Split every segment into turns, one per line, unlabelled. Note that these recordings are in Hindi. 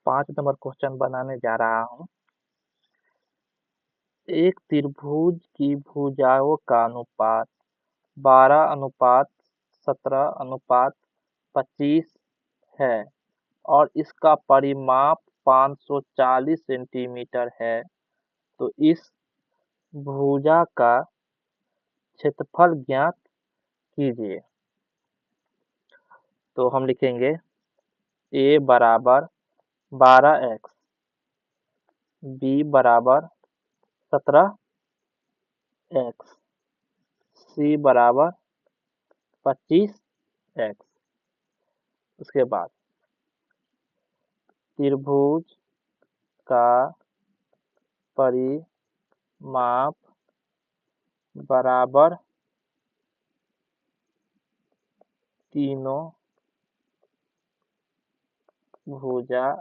5 नंबर क्वेश्चन बनाने जा रहा हूँ। एक त्रिभुज की भुजाओं का अनुपात 12:17:25 है और इसका परिमाप 540 सेंटीमीटर है, तो इस भुजा का क्षेत्रफल ज्ञात कीजिए। तो हम लिखेंगे a बराबर 12x, b बराबर 17x, c बराबर 25x। उसके बाद त्रिभुज का परिमाप बराबर तीनों भुजा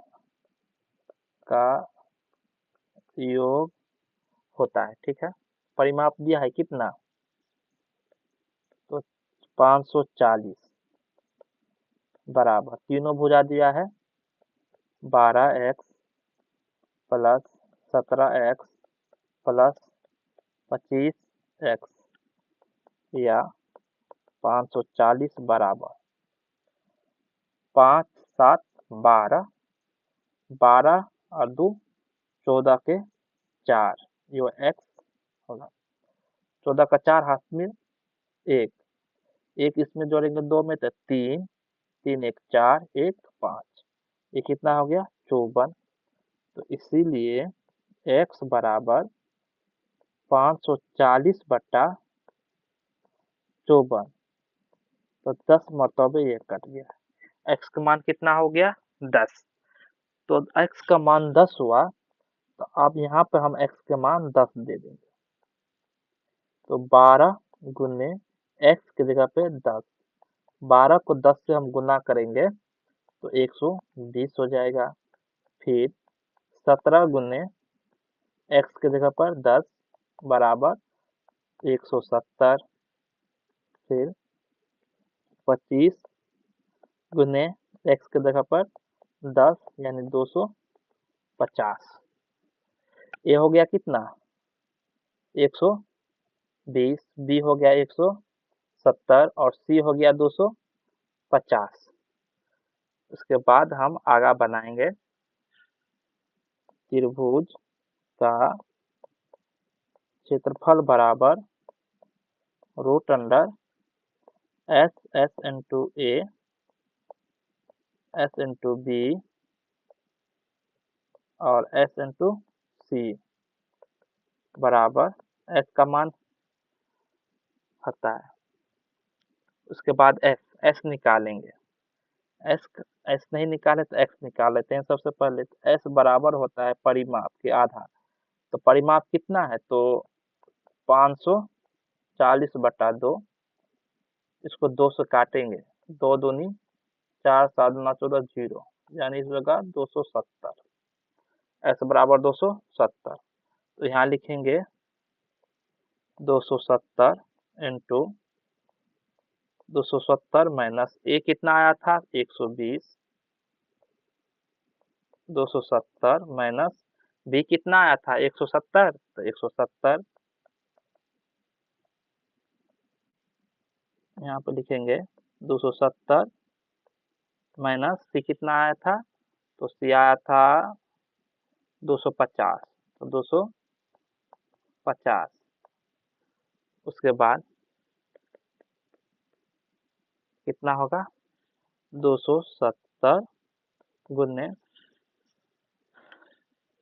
का योग होता है। ठीक है, परिमाप दिया है कितना, तो 540 बराबर तीनों भुजा दिया है 12x plus 17x plus 25x या 540 बराबर 5 7 12, 12 और 2 14 के 4, ये x होगा। 14 का 4 हाथ में 1, एक इसमें जोड़ेंगे 2 में तो 3, 3 1 4, 1 5, ये कितना हो गया 54। तो इसीलिए x बराबर 540 बटा 54, तो 10 मरतबे ये कट गया। x का मान कितना हो गया 10, तो x का मान 10 हुआ, तो अब यहाँ पे हम x के मान 10 दे देंगे। तो 12 गुने x की जगह पे 10, 12 को 10 से हम गुना करेंगे तो 120 हो जाएगा। फिर 17 गुने x की जगह पर 10 बराबर 170। फिर 25 गुने x की जगह पर 10 यानी 250। ये हो गया कितना 120, b हो गया 170 और c हो गया 250। उसके बाद हम आगा बनाएंगे त्रिभुज का क्षेत्रफल बराबर root under s into a s into b और s इंटू c बराबर s का मान होता है। उसके बाद s निकालेंगे, s नहीं निकाले तो x निकाल लेते हैं। सबसे पहले s बराबर होता है परिमाप के आधार, तो परिमाप कितना है तो 540 बटा 2, इसको 2 से काटेंगे, 2 दूनी 4 7 9 14 0, यानी इस जगह 270, s बराबर 270। तो यहाँ लिखेंगे 270 इंटू 270 माइनस a कितना आया था 120, 270 माइनस b कितना आया था 170, तो 170 यहाँ पे लिखेंगे 270 माइनस c कितना आया था, तो c आया था 250, तो 250। उसके बाद कितना होगा 270 गुने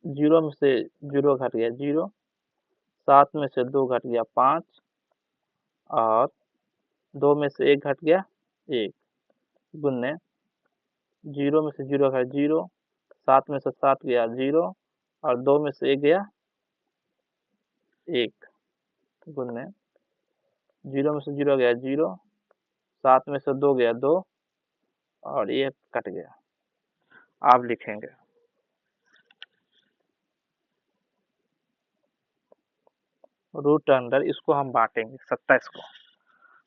0 में से 0 घट गया 0, 7 में से 2 घट गया 5 और 2 में से 1 घट गया 1, गुने 0 में से 0 घटा 0, 7 में से 7 गया 0 और 2 में से 1 गया 1, गुने 0 में से 0 गया 0, 7 में से 2 गया 2 और 1 कट गया। आप लिखेंगे रूट अंडर, इसको हम बांटेंगे 27 को,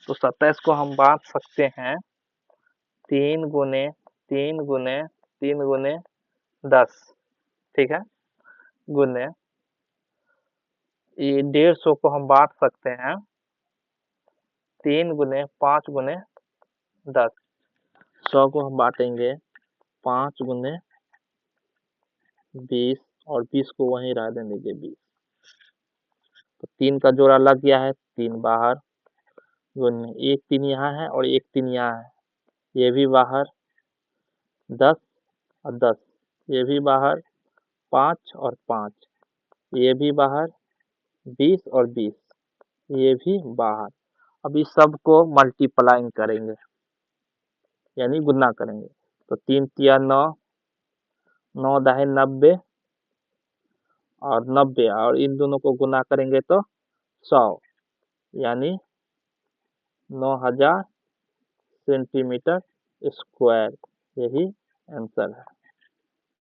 तो 27 को हम बांट सकते हैं 3 गुने 3 गुने 3 गुने 10, ठीक है, गुने ये 150 को हम बांट सकते हैं 3 गुने 5 गुने 10। 100 को हम बांटेंगे 5 गुने 20 और 20 को वहीं रहने दीजिए 20। तो 3 का जोड़ा लग गया है, 3 बाहर, गुने 1 3 यहाँ है और 1 3 यहाँ है, ये भी बाहर, 10 और 10, ये भी बाहर, 5 और 5, ये भी बाहर, 20 और 20, ये भी बाहर। अब इस सब को मल्टीप्लाइंग करेंगे, यानी गुना करेंगे। तो 3 तिया 9, 9 दाहे 90 और 90 और इन दोनों को गुना करेंगे तो 100, यानी 9000 सेंटीमीटर स्क्वायर, यही आंसर है।